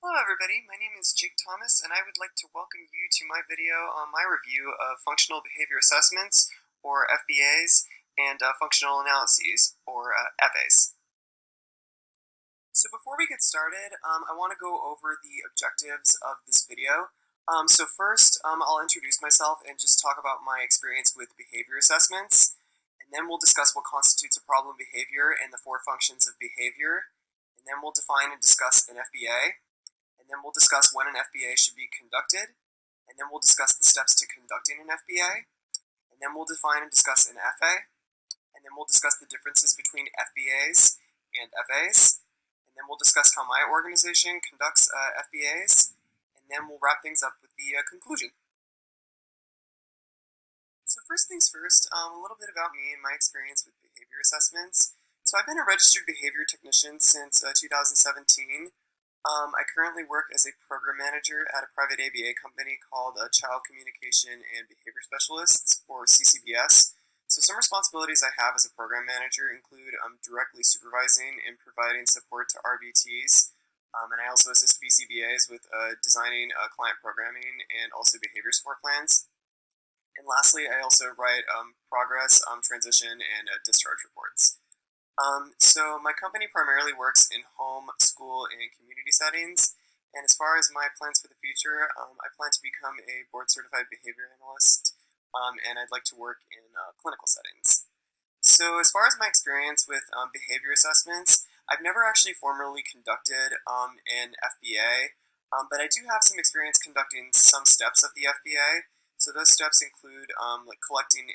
Hello everybody, my name is Jake Thomas and I would like to welcome you to my video on my review of functional behavior assessments, or FBAs, and functional analyses, or FAs. So before we get started, I want to go over the objectives of this video. So first, I'll introduce myself and just talk about my experience with behavior assessments, and then we'll discuss what constitutes a problem behavior and the four functions of behavior, and then we'll define and discuss an FBA. And then we'll discuss when an FBA should be conducted, and then we'll discuss the steps to conducting an FBA, and then we'll define and discuss an FA, and then we'll discuss the differences between FBAs and FAs, and then we'll discuss how my organization conducts FBAs, and then we'll wrap things up with the conclusion. So first things first, a little bit about me and my experience with behavior assessments. So I've been a registered behavior technician since 2017. I currently work as a program manager at a private ABA company called Child Communication and Behavior Specialists, or CCBS. So some responsibilities I have as a program manager include directly supervising and providing support to RBTs, and I also assist BCBAs with designing client programming and also behavior support plans. And lastly, I also write progress, transition, and discharge reports. So my company primarily works in home, school, and community settings, and as far as my plans for the future, I plan to become a board-certified behavior analyst, and I'd like to work in clinical settings. So as far as my experience with behavior assessments, I've never actually formally conducted an FBA, but I do have some experience conducting some steps of the FBA. So those steps include like collecting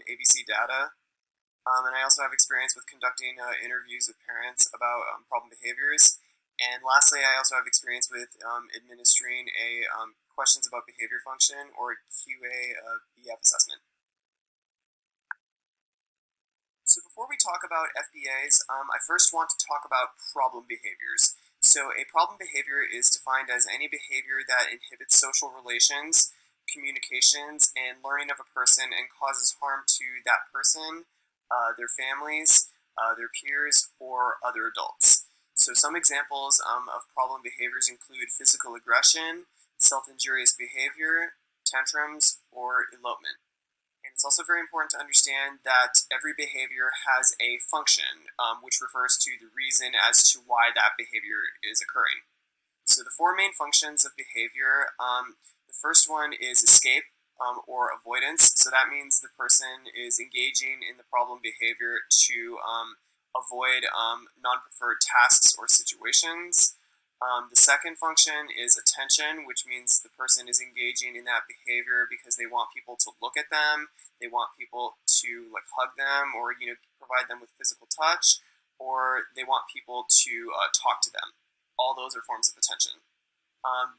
ABC data, and I also have experience with conducting interviews with parents about problem behaviors. And lastly, I also have experience with administering a questions about behavior function, or QA-BF assessment. So before we talk about FBAs, I first want to talk about problem behaviors. So a problem behavior is defined as any behavior that inhibits social relations, communications, and learning of a person and causes harm to that person, their families, their peers, or other adults. So some examples of problem behaviors include physical aggression, self-injurious behavior, tantrums, or elopement. And it's also very important to understand that every behavior has a function, which refers to the reason as to why that behavior is occurring. So the four main functions of behavior, the first one is escape, or avoidance. So that means the person is engaging in the problem behavior to avoid non-preferred tasks or situations. The second function is attention, which means the person is engaging in that behavior because they want people to look at them, they want people to like hug them, or provide them with physical touch, or they want people to talk to them. All those are forms of attention.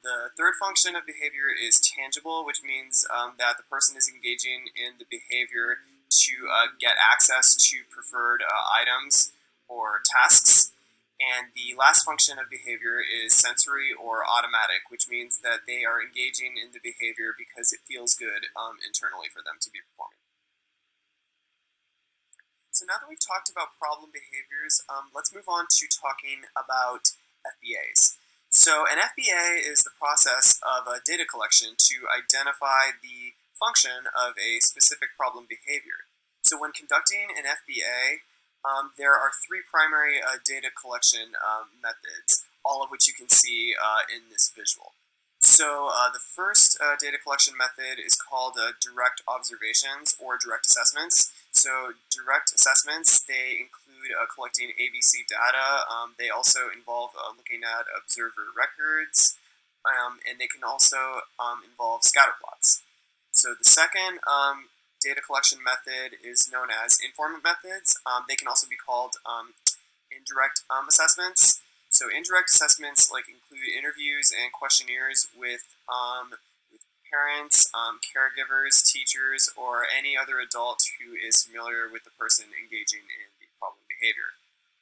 The third function of behavior is tangible, which means that the person is engaging in the behavior to get access to preferred items or tasks. And the last function of behavior is sensory or automatic, which means that they are engaging in the behavior because it feels good internally for them to be performing. So now that we've talked about problem behaviors, let's move on to talking about FBAs. So an FBA is the process of data collection to identify the function of a specific problem behavior. So when conducting an FBA, there are three primary data collection methods, all of which you can see in this visual. So the first data collection method is called direct observations, or direct assessments. So direct assessments, they include collecting ABC data. They also involve looking at observer records, and they can also involve scatter plots. So the second data collection method is known as informant methods. They can also be called indirect assessments. So indirect assessments include interviews and questionnaires with parents, caregivers, teachers, or any other adult who is familiar with the person engaging in the problem behavior.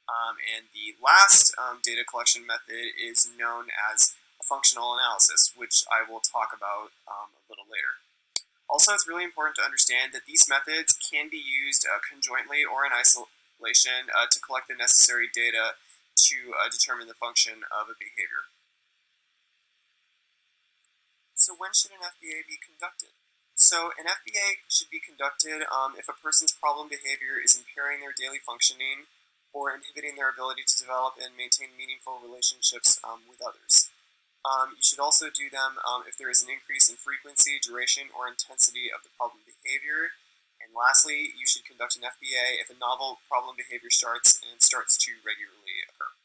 And the last data collection method is known as a functional analysis, which I will talk about a little later. Also, it's really important to understand that these methods can be used conjointly or in isolation to collect the necessary data to determine the function of a behavior. So when should an FBA be conducted? So an FBA should be conducted if a person's problem behavior is impairing their daily functioning or inhibiting their ability to develop and maintain meaningful relationships with others. You should also do them if there is an increase in frequency, duration, or intensity of the problem behavior. And lastly, you should conduct an FBA if a novel problem behavior starts to regularly occur.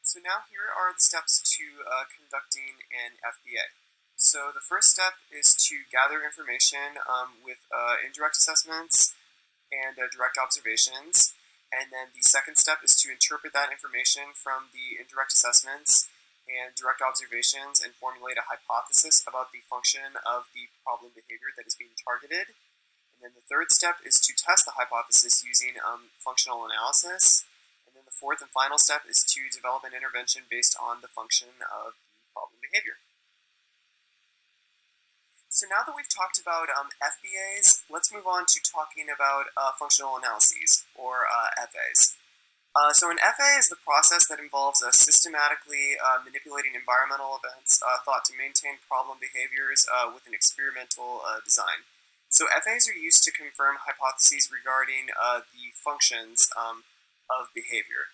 So now here are the steps to conducting an FBA. So the first step is to gather information with indirect assessments and direct observations. And then the second step is to interpret that information from the indirect assessments and direct observations and formulate a hypothesis about the function of the problem behavior that is being targeted. And then the third step is to test the hypothesis using functional analysis. And then the fourth and final step is to develop an intervention based on the function of the problem behavior. So now that we've talked about FBAs, let's move on to talking about functional analyses, or FAs. So an FA is the process that involves systematically manipulating environmental events thought to maintain problem behaviors with an experimental design. So FAs are used to confirm hypotheses regarding the functions of behavior.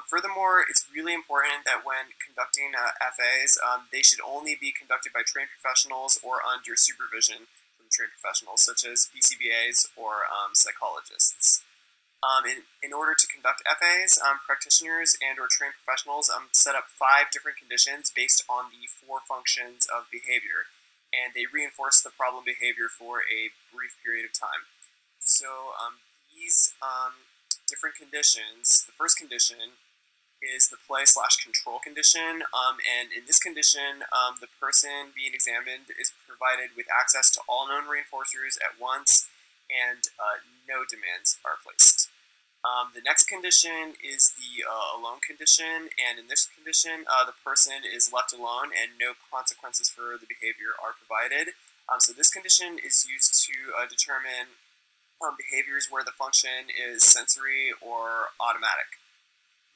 Furthermore, it's really important that when conducting FAs, they should only be conducted by trained professionals or under supervision from trained professionals, such as BCBAs or psychologists. In order to conduct FAs, practitioners and or trained professionals set up 5 different conditions based on the 4 functions of behavior, and they reinforce the problem behavior for a brief period of time. So these different conditions, the first condition is the play/control condition, and in this condition, the person being examined is provided with access to all known reinforcers at once, and no demands are placed. The next condition is the alone condition, and in this condition, the person is left alone and no consequences for the behavior are provided. So this condition is used to determine behaviors where the function is sensory or automatic.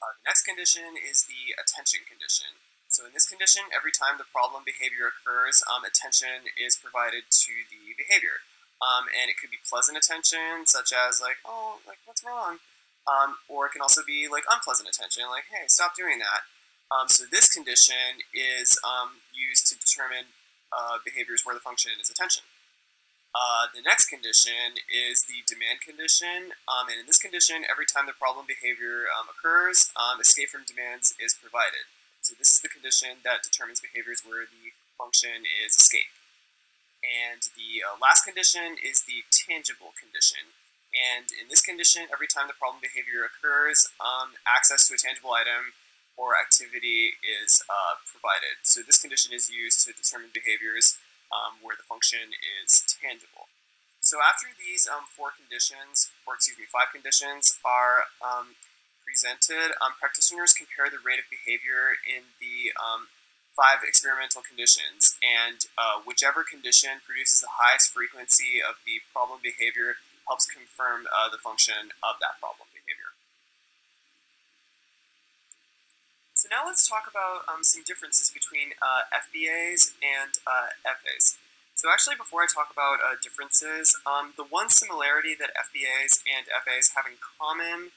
The next condition is the attention condition. So in this condition, every time the problem behavior occurs, attention is provided to the behavior. And it could be pleasant attention, such as like, oh, like what's wrong? Or it can also be like unpleasant attention, like, hey, stop doing that. So this condition is used to determine behaviors where the function is attention. The next condition is the demand condition, and in this condition, every time the problem behavior occurs, escape from demands is provided. So this is the condition that determines behaviors where the function is escape. And the last condition is the tangible condition. And in this condition, every time the problem behavior occurs, access to a tangible item or activity is provided. So this condition is used to determine behaviors where the function is tangible. So after these 5 conditions are presented, practitioners compare the rate of behavior in the 5 experimental conditions, and whichever condition produces the highest frequency of the problem behavior helps confirm the function of that problem behavior. So now let's talk about some differences between FBAs and FAs. So actually, before I talk about differences, the one similarity that FBAs and FAs have in common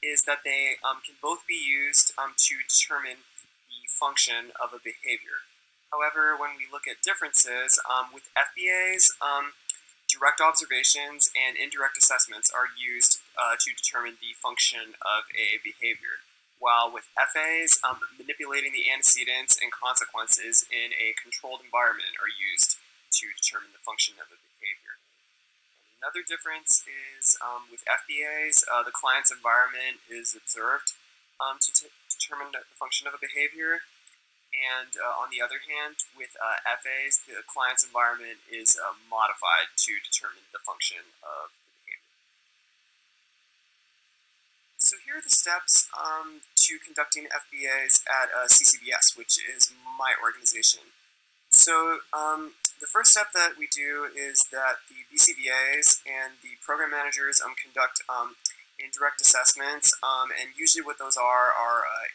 is that they can both be used to determine the function of a behavior. However, when we look at differences, with FBAs, direct observations and indirect assessments are used to determine the function of a behavior, while with FAs, manipulating the antecedents and consequences in a controlled environment are used to determine the function of a behavior. And another difference is with FBAs, the client's environment is observed to determine the function of a behavior, and on the other hand, with FAs, the client's environment is modified to determine the function of the behavior. So here are the steps to conducting FBAs at CCBS, which is my organization. So the first step that we do is that the BCBAs and the program managers conduct indirect assessments, and usually what those are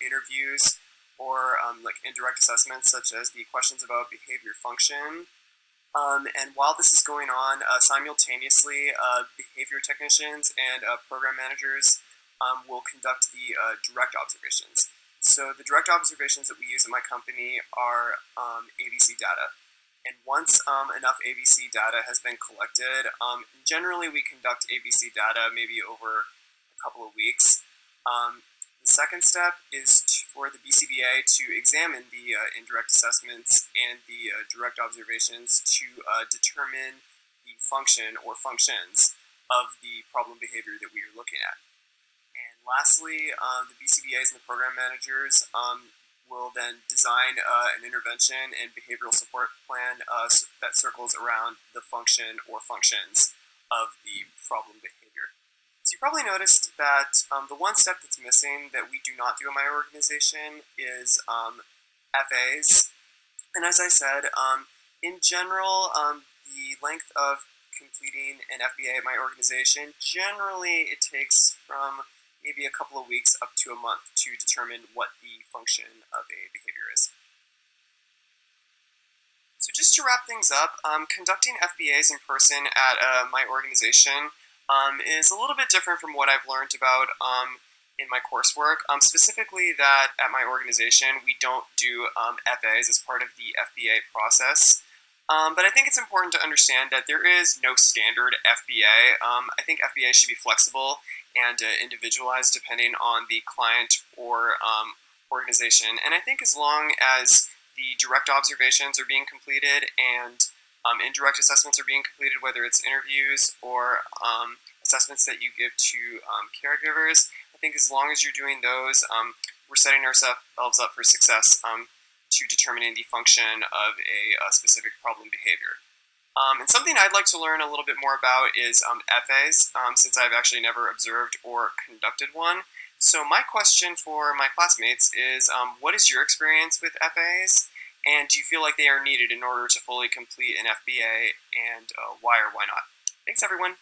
interviews or like indirect assessments, such as the questions about behavior function. And while this is going on, simultaneously, behavior technicians and program managers will conduct the direct observations. So the direct observations that we use at my company are ABC data. And once enough ABC data has been collected, generally we conduct ABC data maybe over a couple of weeks. The second step is for the BCBA to examine the indirect assessments and the direct observations to determine the function or functions of the problem behavior that we are looking at. And lastly, the BCBAs and the program managers will then design an intervention and behavioral support plan that circles around the function or functions of the problem behavior. So you probably noticed that the one step that's missing that we do not do in my organization is FAs. And as I said, in general, the length of completing an FBA at my organization, generally it takes from maybe a couple of weeks up to a month to determine what the function of a behavior is. So just to wrap things up, conducting FBAs in person at my organization is a little bit different from what I've learned about in my coursework. Specifically that at my organization, we don't do FAs as part of the FBA process. But I think it's important to understand that there is no standard FBA. I think FBA should be flexible and individualized depending on the client or organization. And I think as long as the direct observations are being completed and indirect assessments are being completed, whether it's interviews or assessments that you give to caregivers, I think as long as you're doing those, we're setting ourselves up for success to determining the function of a specific problem behavior. And something I'd like to learn a little bit more about is FAs, since I've actually never observed or conducted one. So my question for my classmates is, what is your experience with FAs, and do you feel like they are needed in order to fully complete an FBA, and why or why not? Thanks, everyone.